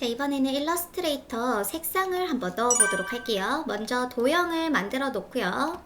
자, 이번에는 일러스트레이터 색상을 한번 넣어보도록 할게요. 먼저 도형을 만들어 놓고요.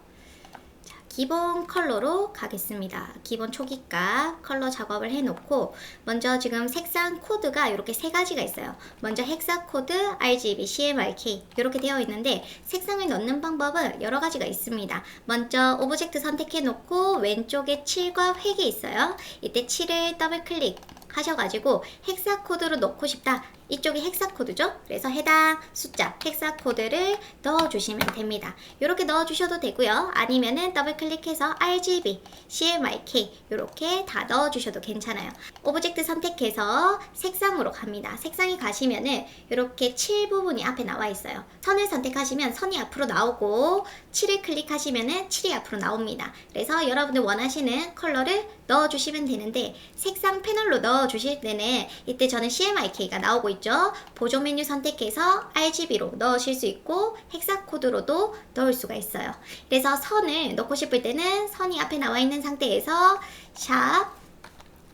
자, 기본 컬러로 가겠습니다. 기본 초기값 컬러 작업을 해놓고 먼저 지금 색상 코드가 이렇게 세 가지가 있어요. 먼저 헥사 코드, RGB, CMYK 이렇게 되어 있는데 색상을 넣는 방법은 여러 가지가 있습니다. 먼저 오브젝트 선택해 놓고 왼쪽에 7과 획이 있어요. 이때 7을 더블 클릭 하셔가지고 헥사 코드로 넣고 싶다. 이쪽이 헥사 코드죠? 그래서 해당 숫자 헥사 코드를 넣어주시면 됩니다. 이렇게 넣어주셔도 되고요. 아니면은 더블 클릭해서 RGB, CMYK 이렇게 다 넣어주셔도 괜찮아요. 오브젝트 선택해서 색상으로 갑니다. 색상이 가시면은 이렇게 7 부분이 앞에 나와 있어요. 선을 선택하시면 선이 앞으로 나오고 7을 클릭하시면은 7이 앞으로 나옵니다. 그래서 여러분들 원하시는 컬러를 넣어주시면 되는데 색상 패널로 넣어주실 때는 이때 저는 CMYK가 나오고 있죠. 보조 메뉴 선택해서 RGB로 넣으실 수 있고 헥사 코드로도 넣을 수가 있어요. 그래서 선을 넣고 싶을 때는 선이 앞에 나와 있는 상태에서 샵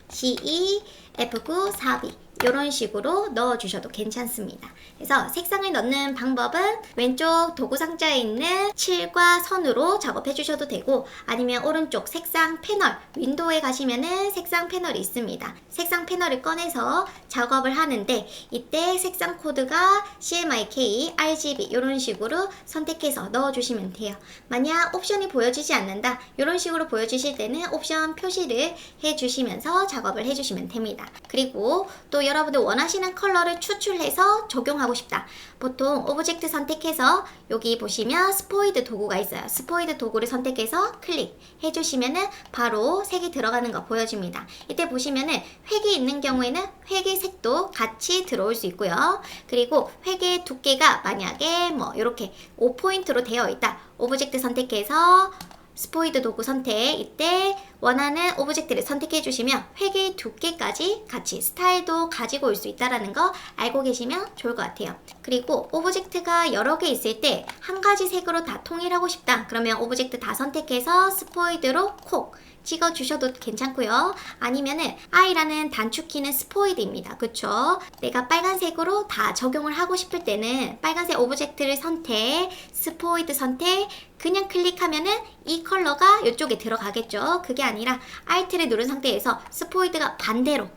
CE F9 4B 이런 식으로 넣어주셔도 괜찮습니다. 그래서 색상을 넣는 방법은 왼쪽 도구 상자에 있는 7과 선으로 작업해 주셔도 되고 아니면 오른쪽 색상 패널 윈도우에 가시면은 색상 패널이 있습니다. 색상 패널을 꺼내서 작업을 하는데 이때 색상 코드가 CMYK, RGB 이런 식으로 선택해서 넣어주시면 돼요. 만약 옵션이 보여지지 않는다 이런 식으로 보여주실 때는 옵션 표시를 해주시면서 작업을 해주시면 됩니다. 그리고 또 여러분들 원하시는 컬러를 추출해서 적용하고 싶다. 보통 오브젝트 선택해서 여기 보시면 스포이드 도구가 있어요. 스포이드 도구를 선택해서 클릭해 주시면은 바로 색이 들어가는 거 보여집니다. 이때 보시면은 획이 있는 경우에는 획의 색도 같이 들어올 수 있고요. 그리고 획의 두께가 만약에 뭐 이렇게 5포인트로 되어 있다. 오브젝트 선택해서 스포이드 도구 선택 이때 원하는 오브젝트를 선택해 주시면 획의 두께까지 같이 스타일도 가지고 올 수 있다는 거 알고 계시면 좋을 것 같아요. 그리고 오브젝트가 여러 개 있을 때 한 가지 색으로 다 통일하고 싶다. 그러면 오브젝트 다 선택해서 스포이드로 콕 찍어 주셔도 괜찮고요. 아니면은 I라는 단축키는 스포이드입니다. 그쵸? 내가 빨간색으로 다 적용을 하고 싶을 때는 빨간색 오브젝트를 선택, 스포이드 선택, 그냥 클릭하면은 이 컬러가 이쪽에 들어가겠죠. 그게 아니라 Alt를 누른 상태에서 스포이드가 반대로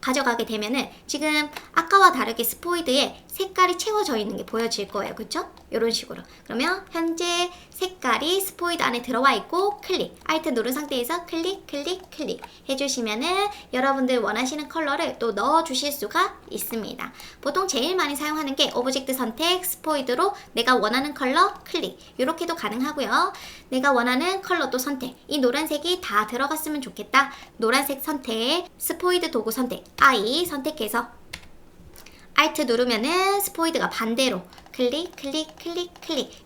가져가게 되면은 지금 아까와 다르게 스포이드에 색깔이 채워져 있는 게 보여질 거예요. 그쵸? 이런 식으로. 그러면 현재 색깔이 스포이드 안에 들어와 있고 클릭, Alt 누른 상태에서 클릭 해주시면은 여러분들 원하시는 컬러를 또 넣어주실 수가 있습니다. 보통 제일 많이 사용하는 게 오브젝트 선택, 스포이드로 내가 원하는 컬러 클릭 이렇게도 가능하고요. 내가 원하는 컬러 또 선택, 이 노란색이 다 들어갔으면 좋겠다. 노란색 선택, 스포이드 도구 선택, I 선택해서 Alt 누르면은 스포이드가 반대로 클릭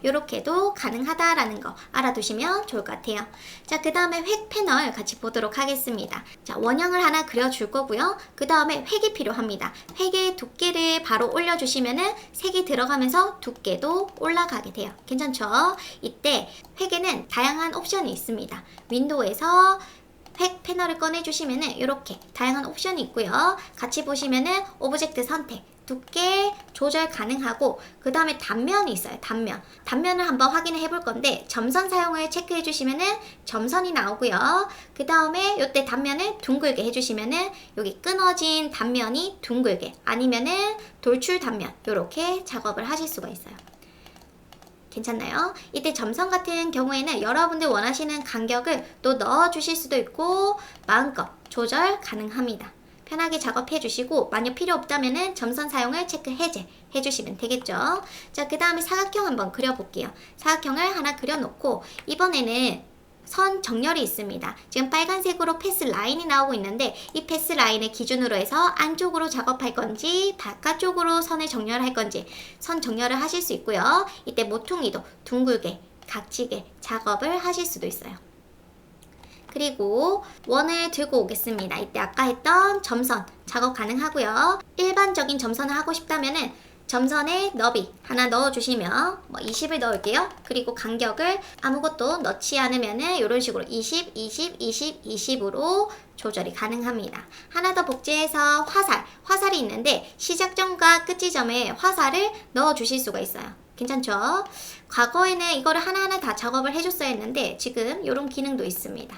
이렇게도 가능하다라는 거 알아두시면 좋을 것 같아요. 자, 그 다음에 획 패널 같이 보도록 하겠습니다. 자, 원형을 하나 그려줄 거고요. 그 다음에 획이 필요합니다. 획의 두께를 바로 올려주시면은 색이 들어가면서 두께도 올라가게 돼요. 괜찮죠? 이때 획에는 다양한 옵션이 있습니다. 윈도우에서 획 패널을 꺼내주시면은 이렇게 다양한 옵션이 있고요. 같이 보시면은 오브젝트 선택, 두께 조절 가능하고 그 다음에 단면이 있어요. 단면을 한번 확인해 볼 건데 점선 사용을 체크해 주시면은 점선이 나오고요. 그 다음에 이때 단면을 둥글게 해주시면은 여기 끊어진 단면이 둥글게 아니면은 돌출 단면 이렇게 작업을 하실 수가 있어요. 괜찮나요? 이때 점선 같은 경우에는 여러분들 원하시는 간격을 또 넣어주실 수도 있고 마음껏 조절 가능합니다. 편하게 작업해 주시고 만약 필요 없다면은 점선 사용을 체크 해제 해주시면 되겠죠. 자, 그 다음에 사각형 한번 그려볼게요. 사각형을 하나 그려놓고 이번에는 선 정렬이 있습니다. 지금 빨간색으로 패스 라인이 나오고 있는데 이 패스 라인을 기준으로 해서 안쪽으로 작업할 건지 바깥쪽으로 선을 정렬할 건지 선 정렬을 하실 수 있고요. 이때 모퉁이도 둥글게 각지게 작업을 하실 수도 있어요. 그리고 원을 들고 오겠습니다. 이때 아까 했던 점선 작업 가능하고요. 일반적인 점선을 하고 싶다면은 점선에 너비 하나 넣어주시면 20을 넣을게요. 그리고 간격을 아무것도 넣지 않으면은 이런 식으로 20, 20, 20, 20으로 조절이 가능합니다. 하나 더 복제해서 화살이 있는데 시작점과 끝 지점에 화살을 넣어주실 수가 있어요. 괜찮죠? 과거에는 이거를 하나하나 다 작업을 해줬어야 했는데 지금 이런 기능도 있습니다.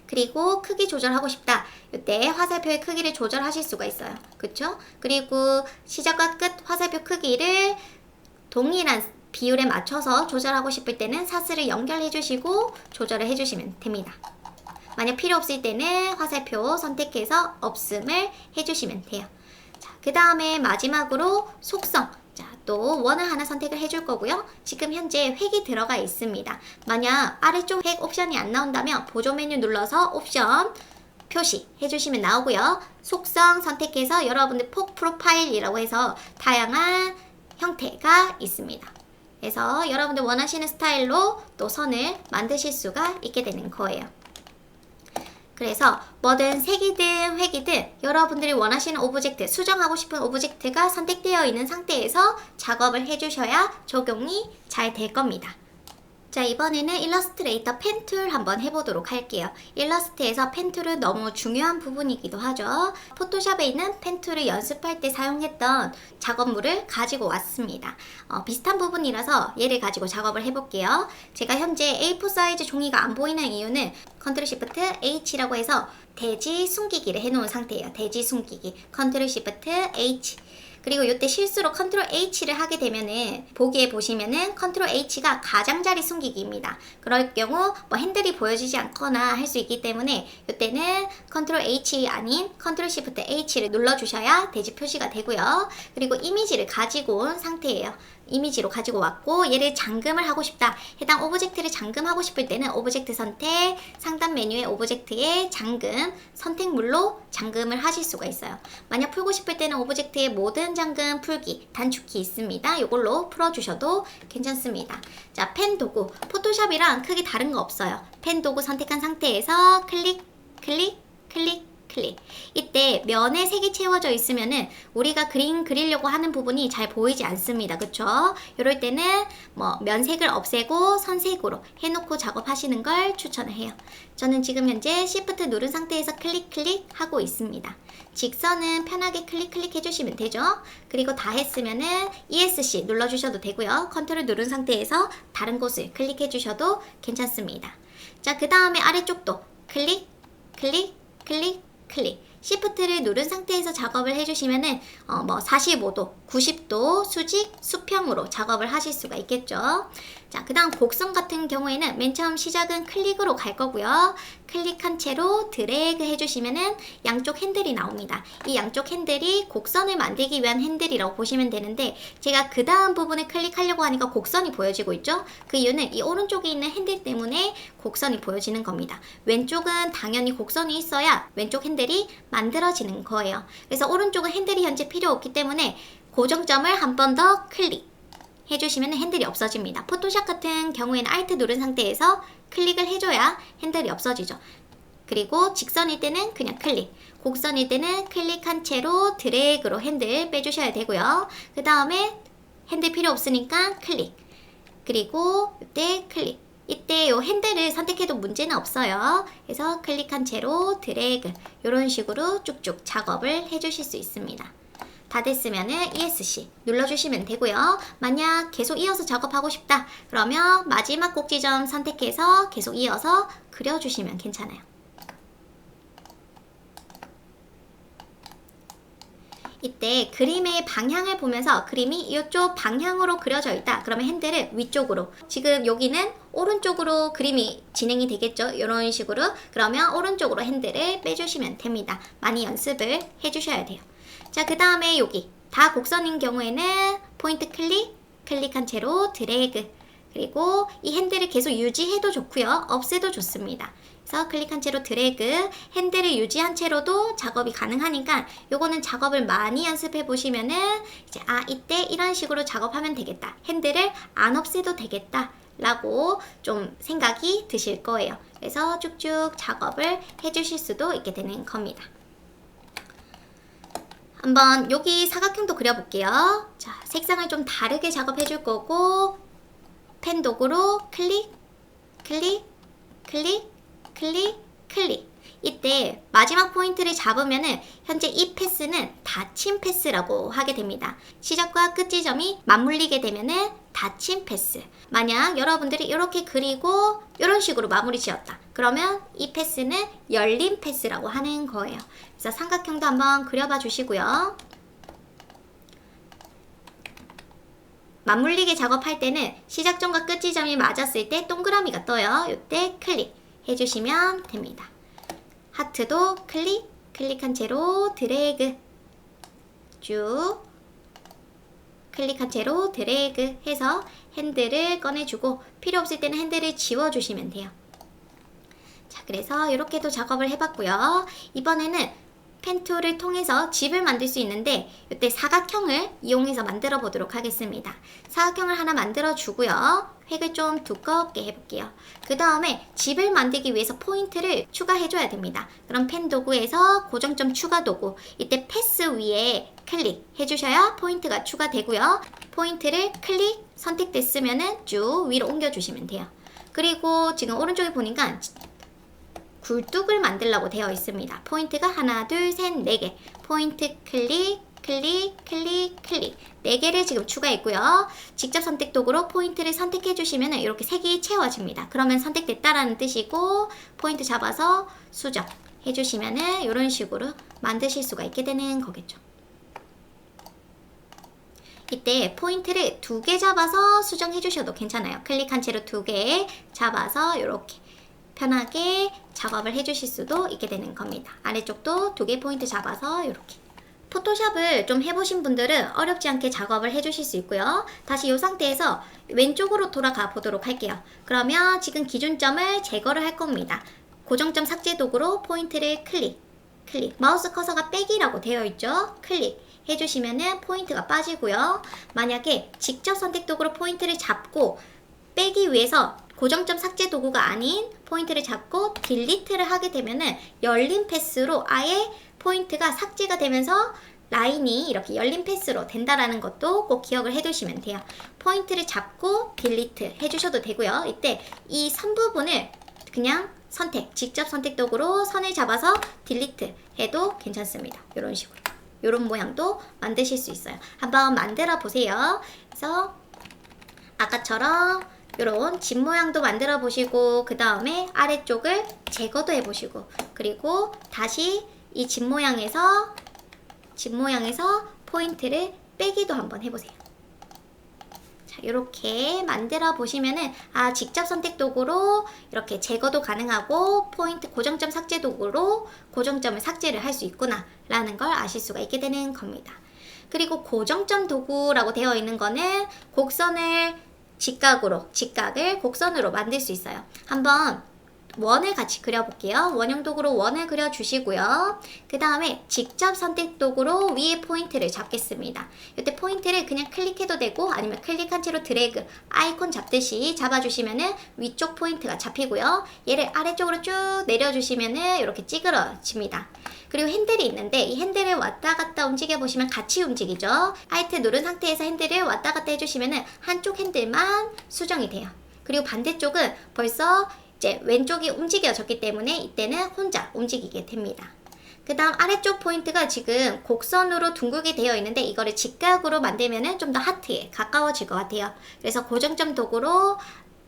그리고 크기 조절하고 싶다. 이때 화살표의 크기를 조절하실 수가 있어요. 그쵸? 그리고 시작과 끝 화살표 크기를 동일한 비율에 맞춰서 조절하고 싶을 때는 사슬을 연결해 주시고 조절을 해 주시면 됩니다. 만약 필요 없을 때는 화살표 선택해서 없음을 해주시면 돼요. 자, 그 다음에 마지막으로 속성. 자, 또 원을 하나 선택을 해줄 거고요. 지금 현재 획이 들어가 있습니다. 만약 아래쪽 획 옵션이 안 나온다면 보조 메뉴 눌러서 옵션 표시 해주시면 나오고요. 속성 선택해서 여러분들 폭 프로파일이라고 해서 다양한 형태가 있습니다. 그래서 여러분들 원하시는 스타일로 또 선을 만드실 수가 있게 되는 거예요. 그래서 뭐든 색이든 획이든 여러분들이 원하시는 오브젝트, 수정하고 싶은 오브젝트가 선택되어 있는 상태에서 작업을 해주셔야 적용이 잘 될 겁니다. 자, 이번에는 일러스트레이터 펜 툴 한번 해보도록 할게요. 일러스트에서 펜 툴은 너무 중요한 부분이기도 하죠. 포토샵에 있는 펜 툴을 연습할 때 사용했던 작업물을 가지고 왔습니다. 비슷한 부분이라서 얘를 가지고 작업을 해볼게요. 제가 현재 A4 사이즈 종이가 안 보이는 이유는 컨트롤 시프트 H라고 해서 대지 숨기기를 해놓은 상태예요. 대지 숨기기. 컨트롤 시프트 H. 그리고 이때 실수로 컨트롤 H를 하게 되면은 보기에 보시면은 컨트롤 H가 가장자리 숨기기입니다. 그럴 경우 핸들이 보여지지 않거나 할 수 있기 때문에 이때는 컨트롤 H 아닌 컨트롤 시프트 H를 눌러주셔야 대지 표시가 되고요. 그리고 이미지를 가지고 온 상태예요. 이미지로 가지고 왔고 얘를 잠금을 하고 싶다. 해당 오브젝트를 잠금하고 싶을 때는 오브젝트 선택, 상단 메뉴의 오브젝트의 잠금, 선택물로 잠금을 하실 수가 있어요. 만약 풀고 싶을 때는 오브젝트의 모든 잠금 풀기 단축키 있습니다. 이걸로 풀어주셔도 괜찮습니다. 자, 펜 도구. 포토샵이랑 크게 다른 거 없어요. 펜 도구 선택한 상태에서 클릭, 클릭, 클릭, 클릭. 이때 면에 색이 채워져 있으면은 우리가 그림 그리려고 하는 부분이 잘 보이지 않습니다. 그쵸? 이럴 때는 면색을 없애고 선색으로 해놓고 작업하시는 걸 추천을 해요. 저는 지금 현재 Shift 누른 상태에서 클릭 클릭 하고 있습니다. 직선은 편하게 클릭 클릭 해주시면 되죠. 그리고 다 했으면은 ESC 눌러주셔도 되고요. 컨트롤 누른 상태에서 다른 곳을 클릭해 주셔도 괜찮습니다. 자, 그 다음에 아래쪽도 클릭 클릭 클릭 클릭. 시프트를 누른 상태에서 작업을 해주시면은 45도, 90도 수직, 수평으로 작업을 하실 수가 있겠죠. 자, 그 다음 곡선 같은 경우에는 맨 처음 시작은 클릭으로 갈 거고요. 클릭한 채로 드래그 해주시면은 양쪽 핸들이 나옵니다. 이 양쪽 핸들이 곡선을 만들기 위한 핸들이라고 보시면 되는데 제가 그 다음 부분을 클릭하려고 하니까 곡선이 보여지고 있죠. 그 이유는 이 오른쪽에 있는 핸들 때문에 곡선이 보여지는 겁니다. 왼쪽은 당연히 곡선이 있어야 왼쪽 핸들이 만들어지는 거예요. 그래서 오른쪽은 핸들이 현재 필요 없기 때문에 고정점을 한 번 더 클릭 해주시면 핸들이 없어집니다. 포토샵 같은 경우에는 Alt 누른 상태에서 클릭을 해줘야 핸들이 없어지죠. 그리고 직선일 때는 그냥 클릭, 곡선일 때는 클릭한 채로 드래그로 핸들 빼주셔야 되고요. 그 다음에 핸들 필요 없으니까 클릭, 그리고 이때 클릭. 이때 이 핸들을 선택해도 문제는 없어요. 그래서 클릭한 채로 드래그 이런 식으로 쭉쭉 작업을 해주실 수 있습니다. 다 됐으면은 ESC 눌러주시면 되고요. 만약 계속 이어서 작업하고 싶다 그러면 마지막 꼭지점 선택해서 계속 이어서 그려주시면 괜찮아요. 이때 그림의 방향을 보면서 그림이 이쪽 방향으로 그려져 있다 그러면 핸들을 위쪽으로, 지금 여기는 오른쪽으로 그림이 진행이 되겠죠. 이런 식으로. 그러면 오른쪽으로 핸들을 빼주시면 됩니다. 많이 연습을 해주셔야 돼요. 자, 그 다음에 여기 다 곡선인 경우에는 포인트 클릭, 클릭한 채로 드래그, 그리고 이 핸들을 계속 유지해도 좋고요. 없애도 좋습니다. 그래서 클릭한 채로 드래그, 핸들을 유지한 채로도 작업이 가능하니까 요거는 작업을 많이 연습해 보시면은 이제 이때 이런 식으로 작업하면 되겠다. 핸들을 안 없애도 되겠다. 라고 좀 생각이 드실 거예요. 그래서 쭉쭉 작업을 해주실 수도 있게 되는 겁니다. 한번 여기 사각형도 그려볼게요. 자, 색상을 좀 다르게 작업해 줄 거고 펜 도구로 클릭, 클릭, 클릭, 클릭, 클릭. 이때 마지막 포인트를 잡으면은 현재 이 패스는 닫힌 패스라고 하게 됩니다. 시작과 끝 지점이 맞물리게 되면은 닫힌 패스. 만약 여러분들이 이렇게 그리고 이런 식으로 마무리 지었다. 그러면 이 패스는 열린 패스라고 하는 거예요. 그래서 삼각형도 한번 그려봐 주시고요. 맞물리게 작업할 때는 시작점과 끝 지점이 맞았을 때 동그라미가 떠요. 이때 클릭 해주시면 됩니다. 하트도 클릭, 클릭한 채로 드래그 쭉 클릭한 채로 드래그 해서 핸들을 꺼내주고 필요 없을 때는 핸들을 지워주시면 돼요. 자, 그래서 이렇게도 작업을 해봤고요. 이번에는 펜 툴을 통해서 집을 만들 수 있는데 이때 사각형을 이용해서 만들어 보도록 하겠습니다. 사각형을 하나 만들어 주고요. 획을 좀 두껍게 해볼게요. 그 다음에 집을 만들기 위해서 포인트를 추가해 줘야 됩니다. 그럼 펜 도구에서 고정점 추가 도구, 이때 패스 위에 클릭해 주셔야 포인트가 추가되고요. 포인트를 클릭 선택됐으면 쭉 위로 옮겨 주시면 돼요. 그리고 지금 오른쪽에 보니까 굴뚝을 만들라고 되어 있습니다. 포인트가 하나, 둘, 셋, 네 개. 포인트 클릭, 클릭, 클릭, 클릭. 4개를 지금 추가했고요. 직접 선택 도구로 포인트를 선택해 주시면 이렇게 색이 채워집니다. 그러면 선택됐다라는 뜻이고 포인트 잡아서 수정 해주시면 이런 식으로 만드실 수가 있게 되는 거겠죠. 이때 포인트를 2개 잡아서 수정해 주셔도 괜찮아요. 클릭한 채로 2개 잡아서 이렇게 편하게 작업을 해주실 수도 있게 되는 겁니다. 아래쪽도 2개 포인트 잡아서 이렇게. 포토샵을 좀 해보신 분들은 어렵지 않게 작업을 해주실 수 있고요. 다시 이 상태에서 왼쪽으로 돌아가 보도록 할게요. 그러면 지금 기준점을 제거를 할 겁니다. 고정점 삭제 도구로 포인트를 클릭, 클릭. 마우스 커서가 빼기라고 되어 있죠. 클릭 해주시면은 포인트가 빠지고요. 만약에 직접 선택 도구로 포인트를 잡고 빼기 위해서 고정점 삭제 도구가 아닌 포인트를 잡고 딜리트를 하게 되면은 열린 패스로 아예 포인트가 삭제가 되면서 라인이 이렇게 열린 패스로 된다라는 것도 꼭 기억을 해두시면 돼요. 포인트를 잡고 딜리트 해주셔도 되고요. 이때 이 선 부분을 그냥 직접 선택 도구로 선을 잡아서 딜리트 해도 괜찮습니다. 이런 식으로. 이런 모양도 만드실 수 있어요. 한번 만들어 보세요. 그래서 아까처럼 이런 집 모양도 만들어 보시고 그 다음에 아래쪽을 제거도 해보시고 그리고 다시 이 집 모양에서 포인트를 빼기도 한번 해보세요. 자, 이렇게 만들어 보시면은 직접 선택 도구로 이렇게 제거도 가능하고 포인트 고정점 삭제 도구로 고정점을 삭제를 할 수 있구나 라는 걸 아실 수가 있게 되는 겁니다. 그리고 고정점 도구라고 되어 있는 거는 곡선을 직각을 곡선으로 만들 수 있어요. 한번 원을 같이 그려볼게요. 원형 도구로 원을 그려주시고요. 그 다음에 직접 선택 도구로 위에 포인트를 잡겠습니다. 이때 포인트를 그냥 클릭해도 되고 아니면 클릭한 채로 드래그 아이콘 잡듯이 잡아주시면은 위쪽 포인트가 잡히고요. 얘를 아래쪽으로 쭉 내려주시면은 이렇게 찌그러집니다. 그리고 핸들이 있는데 이 핸들을 왔다 갔다 움직여 보시면 같이 움직이죠. Alt 누른 상태에서 핸들을 왔다 갔다 해주시면은 한쪽 핸들만 수정이 돼요. 그리고 반대쪽은 벌써 이제 왼쪽이 움직여졌기 때문에 이때는 혼자 움직이게 됩니다. 그 다음 아래쪽 포인트가 지금 곡선으로 둥글게 되어 있는데 이거를 직각으로 만들면 좀 더 하트에 가까워질 것 같아요. 그래서 고정점 도구로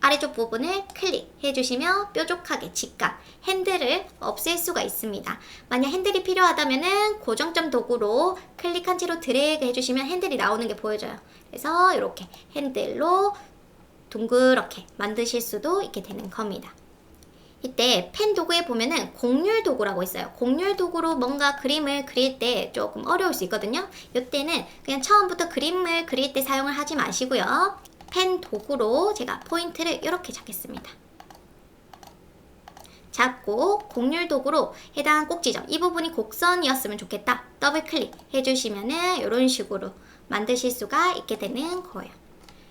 아래쪽 부분을 클릭해 주시면 뾰족하게 직각 핸들을 없앨 수가 있습니다. 만약 핸들이 필요하다면 고정점 도구로 클릭한 채로 드래그 해주시면 핸들이 나오는 게 보여져요. 그래서 이렇게 핸들로 둥그렇게 만드실 수도 있게 되는 겁니다. 이때 펜 도구에 보면은 곡률 도구라고 있어요. 곡률 도구로 뭔가 그림을 그릴 때 조금 어려울 수 있거든요. 이때는 그냥 처음부터 그림을 그릴 때 사용을 하지 마시고요. 펜 도구로 제가 포인트를 이렇게 잡겠습니다. 잡고 곡률 도구로 해당 꼭지점 이 부분이 곡선이었으면 좋겠다. 더블 클릭 해주시면은 이런 식으로 만드실 수가 있게 되는 거예요.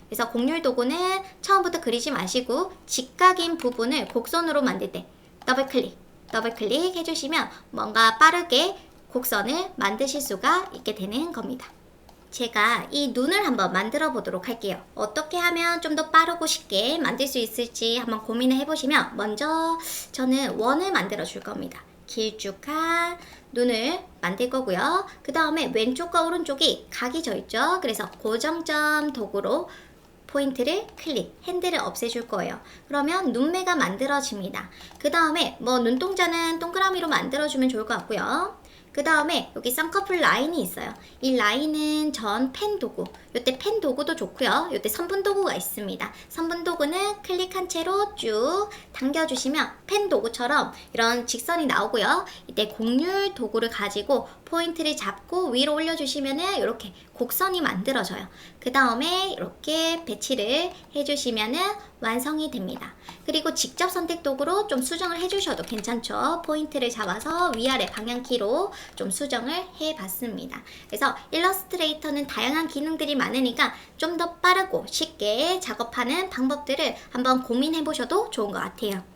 그래서 곡률 도구는 처음부터 그리지 마시고 직각인 부분을 곡선으로 만들 때 더블 클릭 해주시면 뭔가 빠르게 곡선을 만드실 수가 있게 되는 겁니다. 제가 이 눈을 한번 만들어 보도록 할게요. 어떻게 하면 좀 더 빠르고 쉽게 만들 수 있을지 한번 고민을 해보시면, 먼저 저는 원을 만들어 줄 겁니다. 길쭉한 눈을 만들 거고요. 그 다음에 왼쪽과 오른쪽이 각이 져 있죠. 그래서 고정점 도구로 포인트를 클릭, 핸들을 없애줄 거예요. 그러면 눈매가 만들어집니다. 그 다음에 뭐 눈동자는 동그라미로 만들어주면 좋을 것 같고요. 그 다음에 여기 쌍꺼풀 라인이 있어요. 이 라인은 전 펜 도구, 요때 펜 도구도 좋고요. 요때 선분 도구가 있습니다. 선분 도구는 클릭한 채로 쭉 당겨주시면 펜 도구처럼 이런 직선이 나오고요. 이때 곡률 도구를 가지고 포인트를 잡고 위로 올려주시면은 이렇게 곡선이 만들어져요. 그 다음에 이렇게 배치를 해주시면은 완성이 됩니다. 그리고 직접 선택 도구로 좀 수정을 해주셔도 괜찮죠. 포인트를 잡아서 위아래 방향키로 좀 수정을 해봤습니다. 그래서 일러스트레이터는 다양한 기능들이 많으니까 좀 더 빠르고 쉽게 작업하는 방법들을 한번 고민해 보셔도 좋은 것 같아요.